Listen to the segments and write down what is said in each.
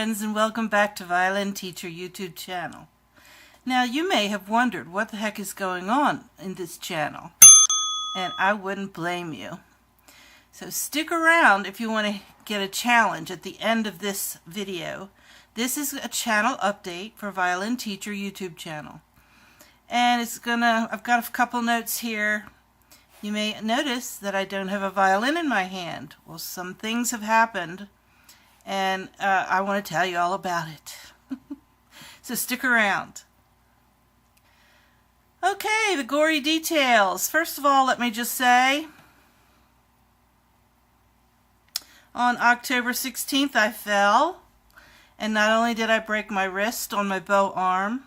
friends, and welcome back to Violin Teacher YouTube channel. Now, you may have wondered what the heck is going on in this channel, and I wouldn't blame you. So stick around if you want to get a challenge at the end of this video. This is a channel update for Violin Teacher YouTube channel. And I've got a couple notes here. You may notice that I don't have a violin in my hand. Well, some things have happened, and I want to tell you all about it. So stick around. Okay, the gory details. First of all, let me just say, on October 16th I fell, and not only did I break my wrist on my bow arm,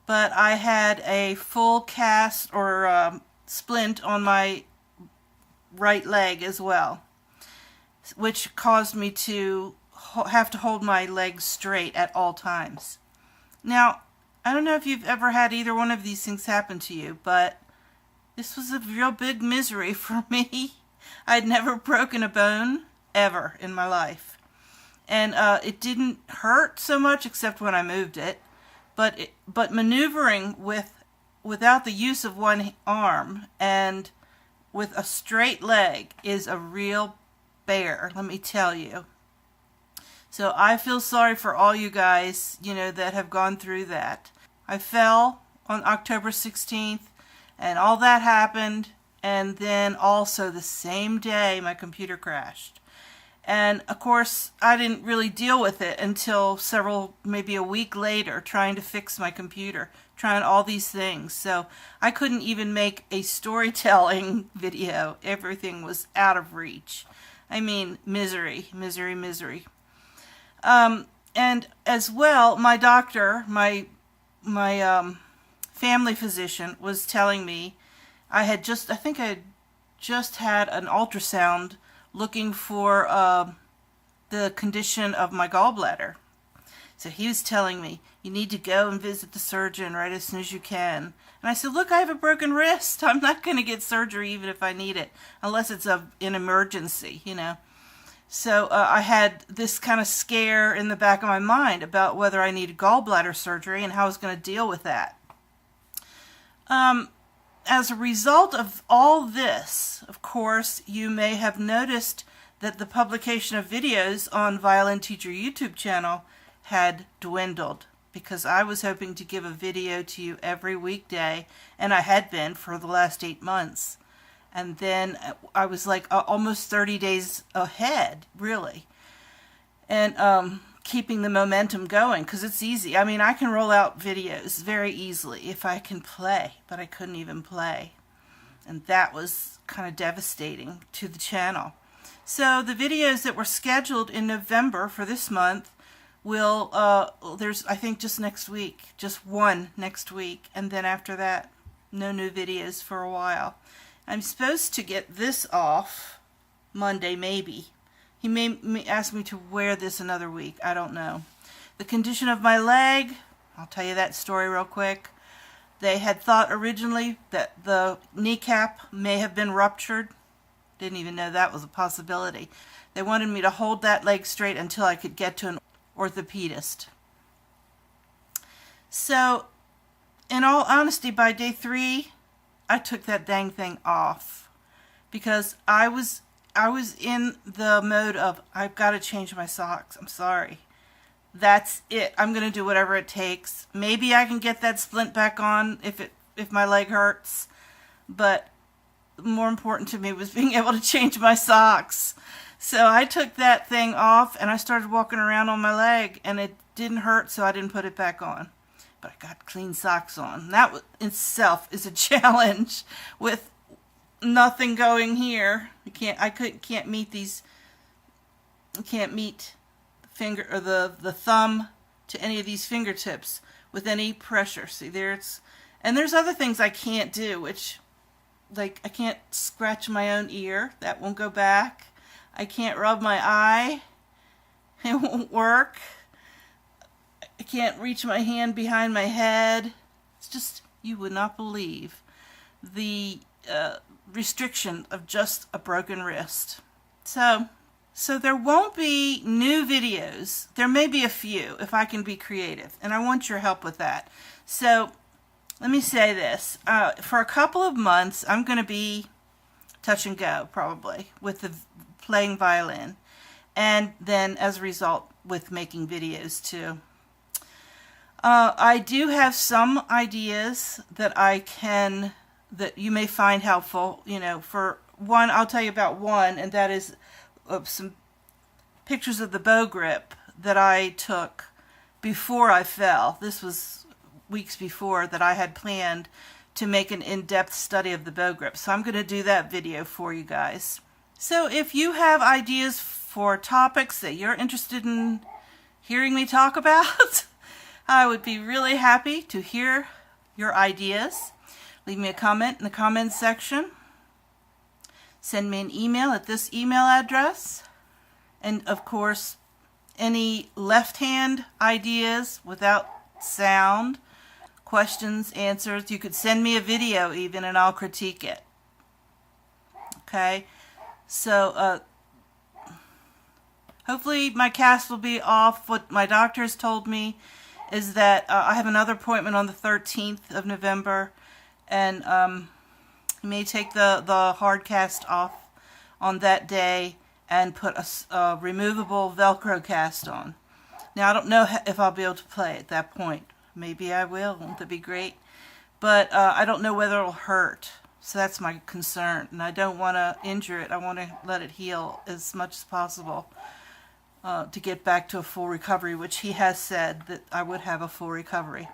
but I had a full cast or splint on my right leg as well, which caused me to have to hold my legs straight at all times. Now, I don't know if you've ever had either one of these things happen to you, but this was a real big misery for me. I'd never broken a bone ever in my life, and it didn't hurt so much except when I moved it. But maneuvering without the use of one arm and with a straight leg is a real bear, let me tell you. So I feel sorry for all you guys, that have gone through that. I fell on October 16th, and all that happened, and then also the same day my computer crashed. And of course, I didn't really deal with it until maybe a week later, trying to fix my computer, trying all these things. So I couldn't even make a storytelling video. Everything was out of reach. I mean, misery, misery, misery. And as well, my doctor, my family physician was telling me I think I had just had an ultrasound looking for the condition of my gallbladder. So he was telling me, you need to go and visit the surgeon right as soon as you can. And I said, look, I have a broken wrist. I'm not going to get surgery even if I need it, unless it's an emergency, So I had this kind of scare in the back of my mind about whether I needed gallbladder surgery and how I was going to deal with that. As a result of all this, of course, you may have noticed that the publication of videos on Violin Teacher YouTube channel had dwindled, because I was hoping to give a video to you every weekday, and I had been for the last 8 months. And then I was like almost 30 days ahead, really. And keeping the momentum going, because it's easy. I mean, I can roll out videos very easily if I can play, but I couldn't even play. And that was kind of devastating to the channel. So the videos that were scheduled in November for this month will, there's, I think, just next week, just one next week, and then after that, no new videos for a while. I'm supposed to get this off Monday, maybe. He may ask me to wear this another week. I don't know. The condition of my leg, I'll tell you that story real quick. They had thought originally that the kneecap may have been ruptured. Didn't even know that was a possibility. They wanted me to hold that leg straight until I could get to an orthopedist. So, in all honesty, by day 3, I took that dang thing off, because I was in the mode of, I've got to change my socks. I'm sorry. That's it. I'm going to do whatever it takes. Maybe I can get that splint back on if my leg hurts. But more important to me was being able to change my socks. So I took that thing off and I started walking around on my leg, and it didn't hurt, so I didn't put it back on. But I got clean socks on. That itself is a challenge with nothing going here. I can't meet these. I can't meet the finger or the thumb to any of these fingertips with any pressure. See, and there's other things I can't do, which, like, I can't scratch my own ear. That won't go back. I can't rub my eye. It won't work. I can't reach my hand behind my head. It's just, you would not believe the restriction of just a broken wrist. So So there won't be new videos. There may be a few if I can be creative, and I want your help with that. So let me say this. For a couple of months, I'm going to be touch and go, probably, with the playing violin. And then, as a result, with making videos, too. I do have some ideas that that you may find helpful. For one, I'll tell you about one, and that is some pictures of the bow grip that I took before I fell. This was weeks before that I had planned to make an in-depth study of the bow grip. So I'm going to do that video for you guys. So if you have ideas for topics that you're interested in hearing me talk about, I would be really happy to hear your ideas. Leave me a comment in the comments section. Send me an email at this email address. And of course, any left-hand ideas without sound, questions, answers, you could send me a video even and I'll critique it. Okay? So, hopefully my cast will be off. What my doctor has told me is that I have another appointment on the 13th of November, and he may take the hard cast off on that day and put a removable Velcro cast on. Now, I don't know if I'll be able to play at that point. Maybe I will. Won't that be great? But I don't know whether it'll hurt. So that's my concern. And I don't want to injure it. I want to let it heal as much as possible to get back to a full recovery, which he has said that I would have a full recovery.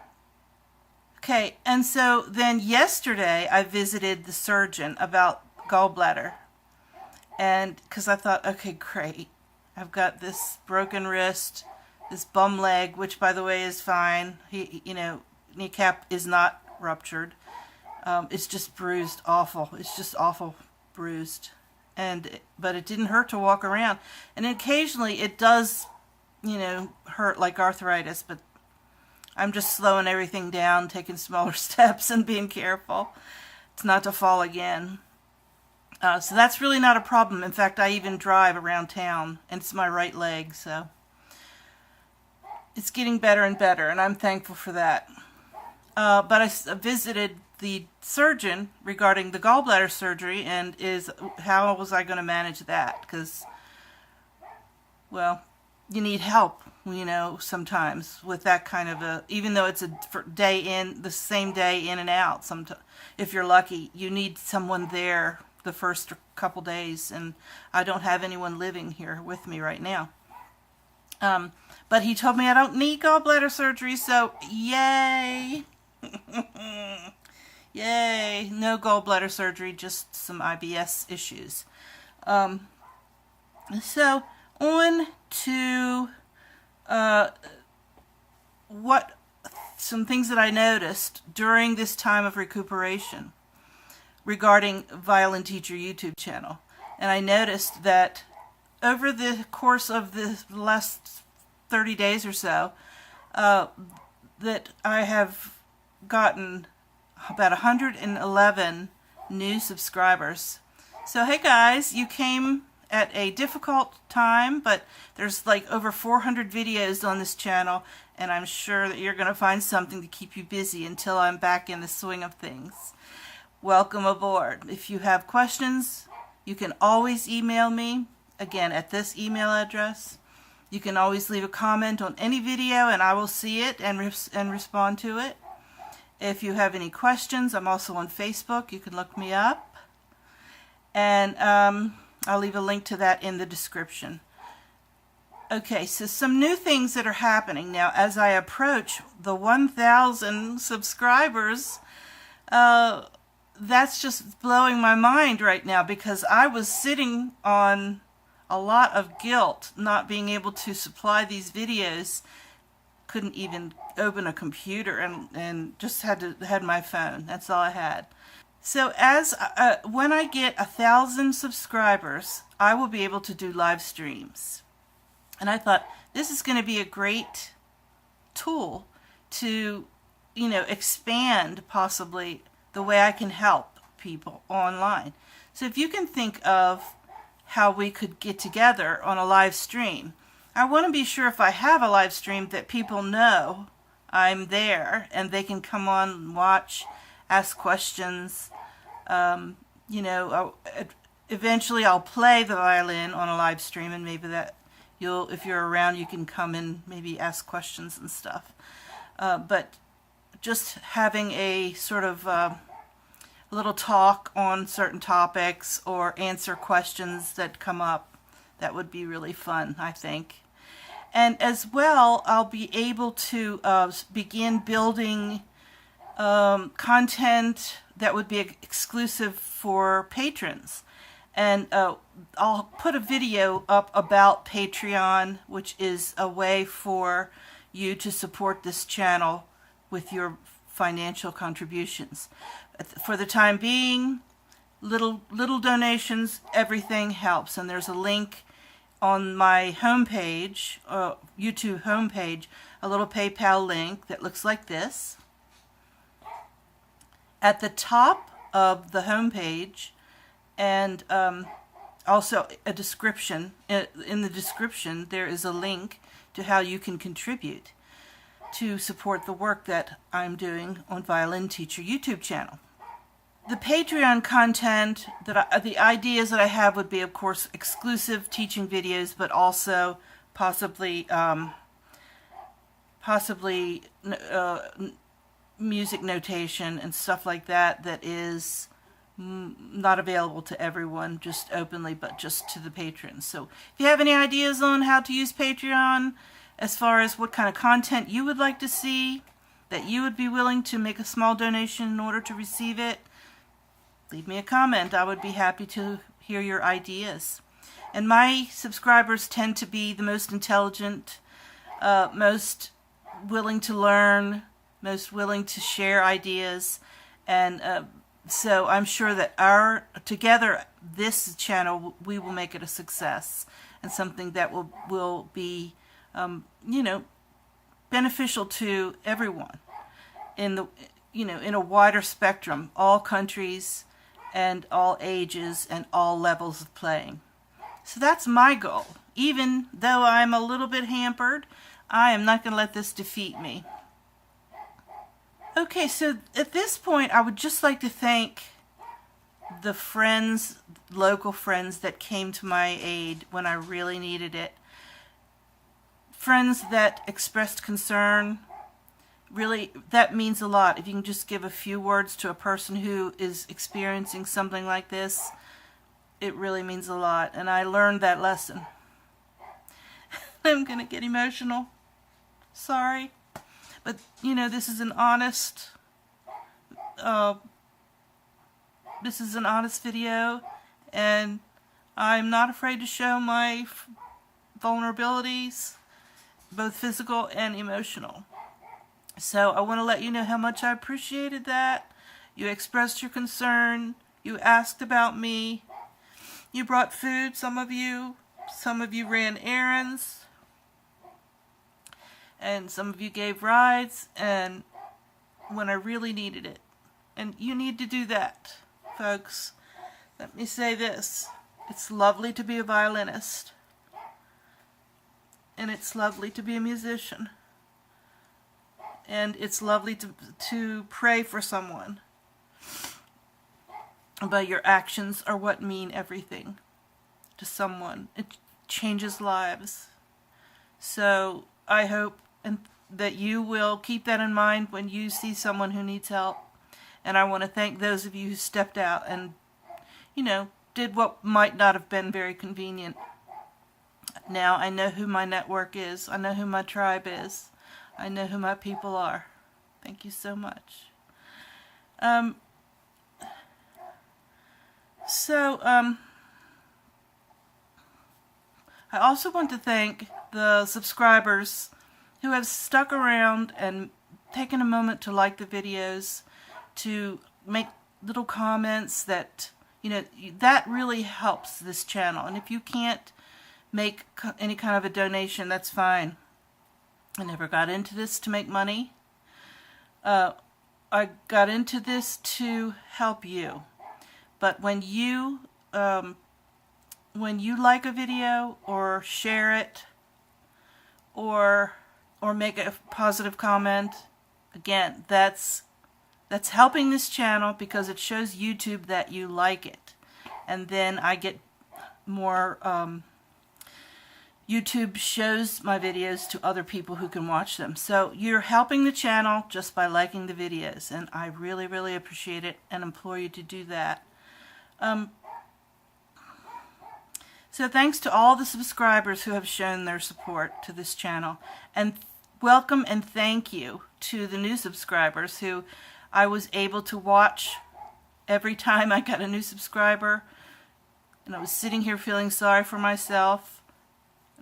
Okay, and so then yesterday I visited the surgeon about gallbladder. And because I thought, okay, great. I've got this broken wrist, this bum leg, which by the way is fine. Kneecap is not ruptured. It's just bruised, awful. It's just awful bruised. But it didn't hurt to walk around. And occasionally it does, hurt like arthritis, but I'm just slowing everything down, taking smaller steps and being careful. It's not to fall again. So that's really not a problem. In fact, I even drive around town, and it's my right leg, so it's getting better and better, and I'm thankful for that. But I visited the surgeon regarding the gallbladder surgery, and how was I going to manage that? Because, well, you need help, sometimes with that kind of even though it's the same day in and out. If you're lucky, you need someone there the first couple days, and I don't have anyone living here with me right now. But he told me I don't need gallbladder surgery, so yay! Yay! No gallbladder surgery, just some IBS issues. So on to some things that I noticed during this time of recuperation regarding Violin Teacher YouTube channel. And I noticed that over the course of the last 30 days or so, that I have gotten about 111 new subscribers. So hey guys, you came at a difficult time, but there's like over 400 videos on this channel, and I'm sure that you're going to find something to keep you busy until I'm back in the swing of things. Welcome aboard. If you have questions, you can always email me, again, at this email address. You can always leave a comment on any video, and I will see it and respond to it. If you have any questions, I'm also on Facebook. You can look me up. And I'll leave a link to that in the description. Okay, so some new things that are happening now as I approach the 1,000 subscribers. That's just blowing my mind right now, because I was sitting on a lot of guilt not being able to supply these videos. Couldn't even open a computer, and just had my phone. That's all I had. So when I get 1,000 subscribers, I will be able to do live streams. And I thought this is going to be a great tool to, expand possibly the way I can help people online. So if you can think of how we could get together on a live stream. I want to be sure if I have a live stream that people know I'm there and they can come on and watch, ask questions. Eventually I'll play the violin on a live stream, and maybe that if you're around, you can come and maybe ask questions and stuff. But just having a sort of little talk on certain topics or answer questions that come up, that would be really fun, I think. And as well, I'll be able to begin building content that would be exclusive for patrons. And I'll put a video up about Patreon, which is a way for you to support this channel with your financial contributions. For the time being, little donations, everything helps. And there's a link on my homepage, YouTube homepage, a little PayPal link that looks like this. At the top of the homepage, and also a description. In the description, there is a link to how you can contribute to support the work that I'm doing on Violin Teacher YouTube channel. The Patreon content, the ideas that I have would be, of course, exclusive teaching videos, but also possibly music notation and stuff like that that is not available to everyone just openly, but just to the patrons. So if you have any ideas on how to use Patreon, as far as what kind of content you would like to see, that you would be willing to make a small donation in order to receive it, leave me a comment. I would be happy to hear your ideas. And my subscribers tend to be the most intelligent, most willing to learn, most willing to share ideas, and so I'm sure that together, this channel, we will make it a success and something that will be, beneficial to everyone in a wider spectrum, all countries and all ages and all levels of playing. So that's my goal. Even though I'm a little bit hampered, I am not going to let this defeat me. Okay, so at this point, I would just like to thank the local friends that came to my aid when I really needed it. Friends that expressed concern. Really, that means a lot. If you can just give a few words to a person who is experiencing something like this, it really means a lot. And I learned that lesson. I'm going to get emotional. Sorry. But, this is an honest video, and I'm not afraid to show my vulnerabilities, both physical and emotional. So I want to let you know how much I appreciated that. You expressed your concern. You asked about me. You brought food, some of you. Some of you ran errands. And some of you gave rides, and when I really needed it. And you need to do that, folks. Let me say this. It's lovely to be a violinist. And it's lovely to be a musician. And it's lovely to pray for someone. But your actions are what mean everything to someone. It changes lives. So I hope that you will keep that in mind when you see someone who needs help. And I want to thank those of you who stepped out and, did what might not have been very convenient. Now I know who my network is. I know who my tribe is. I know who my people are. Thank you so much. I also want to thank the subscribers who have stuck around and taken a moment to like the videos, to make little comments that, that really helps this channel. And if you can't make any kind of a donation, that's fine. I never got into this to make money. I got into this to help you. But when you when you like a video or share it or make a positive comment, again, that's helping this channel because it shows YouTube that you like it. And then I get more, YouTube shows my videos to other people who can watch them. So you're helping the channel just by liking the videos, and I really, really appreciate it and implore you to do that. So thanks to all the subscribers who have shown their support to this channel. And welcome and thank you to the new subscribers who I was able to watch every time I got a new subscriber. And I was sitting here feeling sorry for myself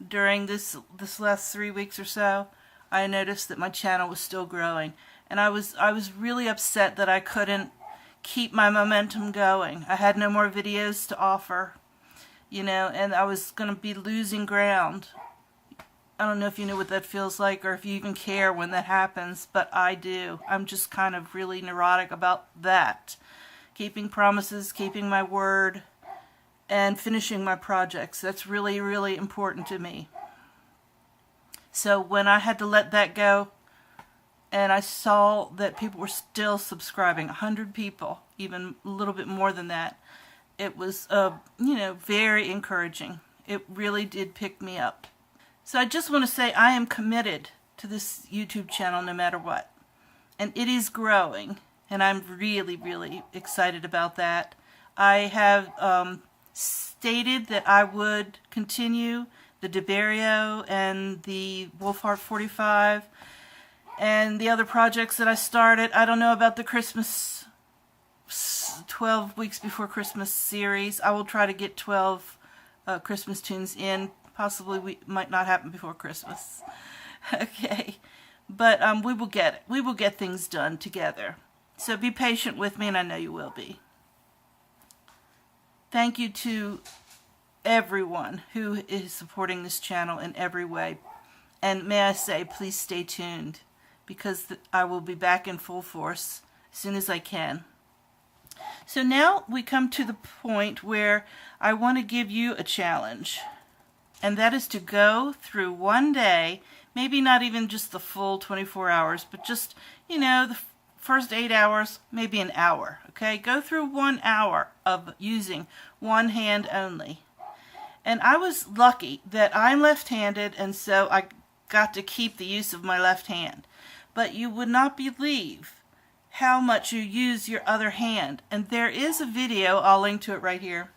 during this last 3 weeks or so. I noticed that my channel was still growing. And I was really upset that I couldn't keep my momentum going. I had no more videos to offer, you know, and I was going to be losing ground. I don't know if you know what that feels like or if you even care when that happens, but I do. I'm just kind of really neurotic about that. Keeping promises, keeping my word, and finishing my projects. That's really, really important to me. So when I had to let that go, and I saw that people were still subscribing, 100 people, even a little bit more than that, it was, you know, very encouraging. It really did pick me up. So I just want to say I am committed to this YouTube channel no matter what. And it is growing, and I'm really, really excited about that. I have stated that I would continue the DeBerrio and the Wolfhard 45 and the other projects that I started. I don't know about the Christmas 12 Weeks Before Christmas series. I will try to get 12 Christmas tunes in. Possibly we might not happen before Christmas. Okay. But we will get it. We will get things done together. So be patient with me, and I know you will be. Thank you to everyone who is supporting this channel in every way. And may I say, please stay tuned, because I will be back in full force as soon as I can. So now we come to the point where I want to give you a challenge. And that is to go through one day, maybe not even just the full 24 hours, but just, you know, the first 8 hours, maybe an hour, okay? Go through 1 hour of using one hand only. And I was lucky that I'm left-handed, and so I got to keep the use of my left hand. But you would not believe how much you use your other hand. And there is a video, I'll link to it right here,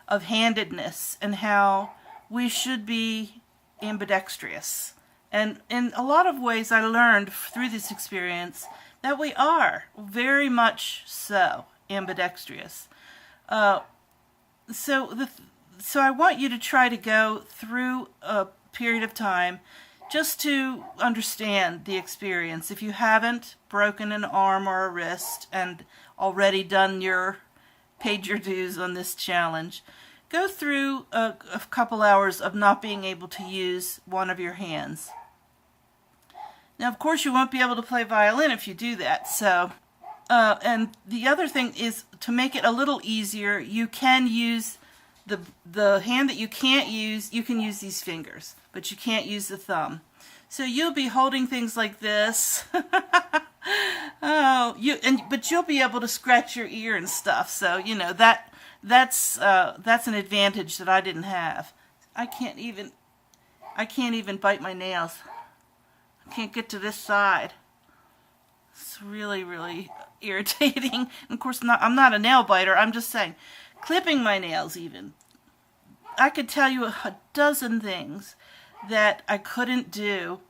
of handedness and how we should be ambidextrous. And in a lot of ways I learned through this experience that we are very much so ambidextrous. So I want you to try to go through a period of time just to understand the experience. If you haven't broken an arm or a wrist and already paid your dues on this challenge, go through a couple hours of not being able to use one of your hands. Now, of course, you won't be able to play violin if you do that. So, and the other thing is, to make it a little easier, you can use the hand that you can't use. You can use these fingers, but you can't use the thumb. So you'll be holding things like this. But you'll be able to scratch your ear and stuff. So you know that's an advantage that I didn't have. I can't even bite my nails. I can't get to this side. It's really, really irritating. And of course, I'm not a nail biter. I'm just saying, clipping my nails even. I could tell you a dozen things that I couldn't do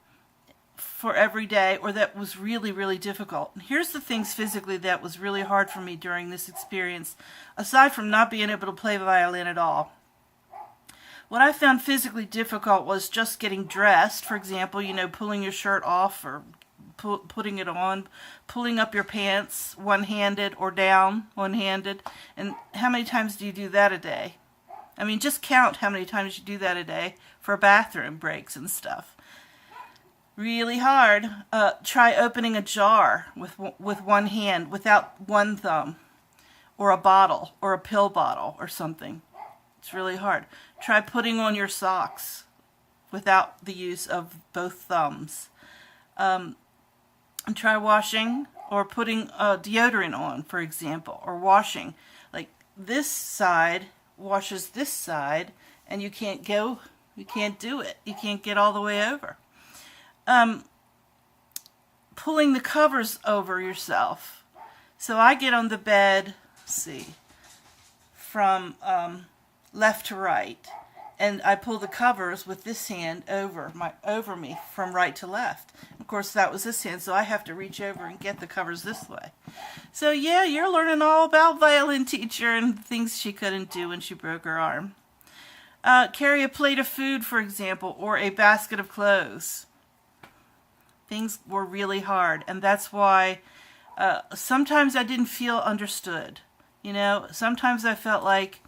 for every day, or that was really, really difficult. And here's the things physically that was really hard for me during this experience, aside from not being able to play violin at all. What I found physically difficult was just getting dressed. For example, you know, pulling your shirt off or putting it on, pulling up your pants one-handed or down one-handed. And how many times do you do that a day? I mean, just count how many times you do that a day for bathroom breaks and stuff. Really hard. Try opening a jar with one hand without one thumb, or a bottle, or a pill bottle, or something. It's really hard. Try putting on your socks without the use of both thumbs. And try washing or putting deodorant on, for example, or washing. Like this side washes this side, and you can't do it. You can't get all the way over. Pulling the covers over yourself. So I get on the bed, from left to right, and I pull the covers with this hand over me from right to left. Of course, that was this hand, so I have to reach over and get the covers this way. So yeah, you're learning all about Violin teacher and things she couldn't do when she broke her arm. Carry a plate of food, for example, or a basket of clothes. Things were really hard, and that's why sometimes I didn't feel understood. You know, sometimes I felt like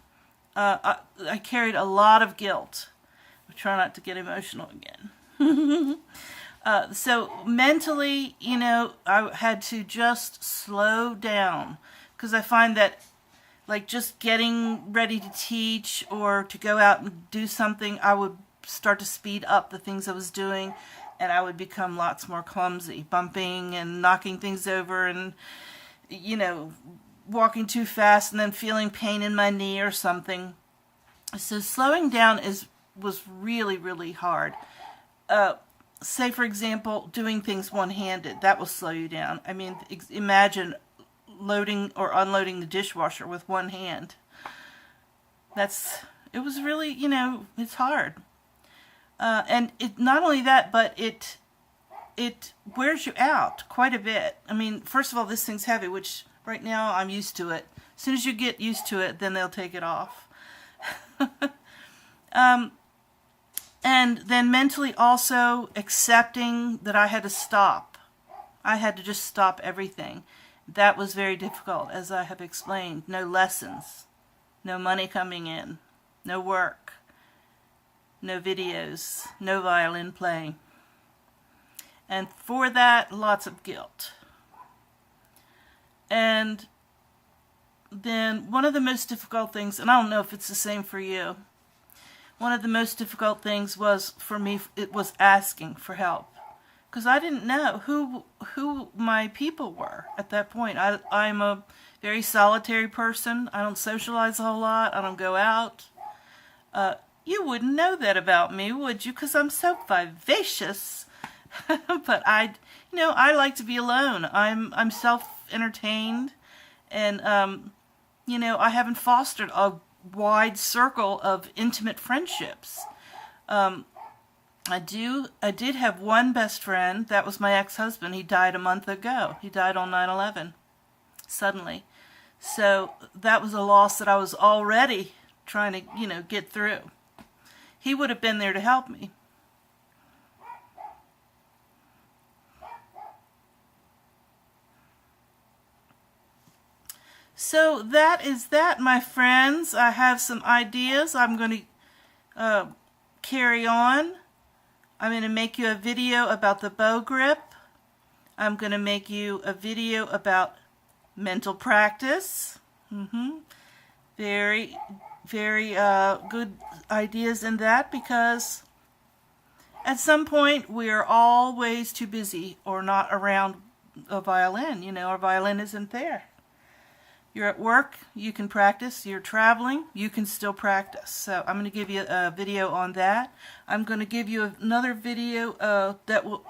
I carried a lot of guilt. I try not to get emotional again. So mentally, you know, I had to just slow down, because I find that like just getting ready to teach or to go out and do something, I would start to speed up the things I was doing, and I would become lots more clumsy, bumping and knocking things over, and, you know, walking too fast and then feeling pain in my knee or something. So slowing down was really, really hard. Say, for example, doing things one-handed. That will slow you down. I mean, imagine loading or unloading the dishwasher with one hand. It was really, you know, it's hard. And it not only that, but it wears you out quite a bit. I mean, first of all, this thing's heavy, which right now I'm used to it. As soon as you get used to it, then they'll take it off. And then mentally also accepting that I had to stop. I had to just stop everything. That was very difficult, as I have explained. No lessons, no money coming in, no work, no videos, no violin playing. And for that, lots of guilt. And then one of the most difficult things, and I don't know if it's the same for you, one of the most difficult things was, for me, it was asking for help. Because I didn't know who my people were at that point. I'm a very solitary person. I don't socialize a whole lot. I don't go out. You wouldn't know that about me, would you? Because I'm so vivacious. But I like to be alone. I'm self-entertained, and you know, I haven't fostered a wide circle of intimate friendships. I did have one best friend. That was my ex-husband. He died a month ago. He died on 9/11, suddenly. So that was a loss that I was already trying to, you know, get through. He would have been there to help me. So that is that, my friends. I have some ideas. I'm going to carry on. I'm going to make you a video about the bow grip. I'm going to make you a video about mental practice. Very, very good ideas in that, because at some point we are always too busy or not around a violin. You know, our violin isn't there. You're at work, you can practice. You're traveling, you can still practice. So I'm going to give you a video on that. I'm going to give you another video that will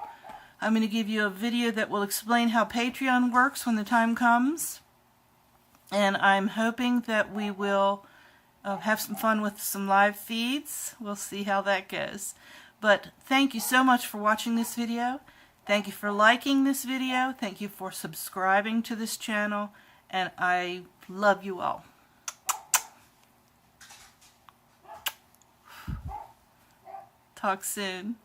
explain how Patreon works when the time comes. And I'm hoping that we will have some fun with some live feeds. We'll see how that goes. But thank you so much for watching this video. Thank you for liking this video. Thank you for subscribing to this channel. And I love you all. Talk soon.